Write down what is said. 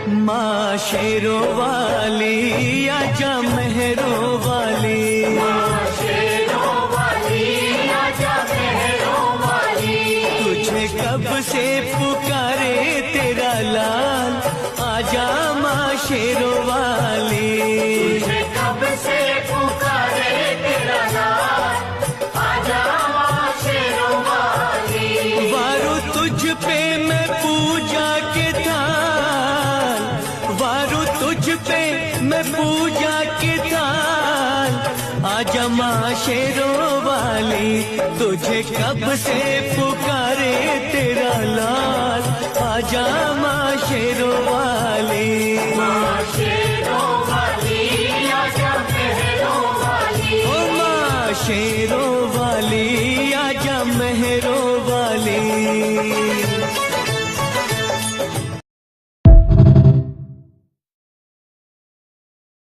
माँ शेरों वाली आजा मेहरों वाली, माँ शेरों वाली आजा मेहरों वाली। तुझे कब से पुकारे तेरा लाल, आजा माँ शेरों वाली। तुझे कब से पुकारे तेरा लाल, आजा माँ शेरों वाली। वारू तुझ पे मैं पूजा के थाल, वारू तुझ पे मैं पूजा के थाल, आजा माँ शेरों वाली। तुझे कब से पुकारे तेरा लाल, आजा माँ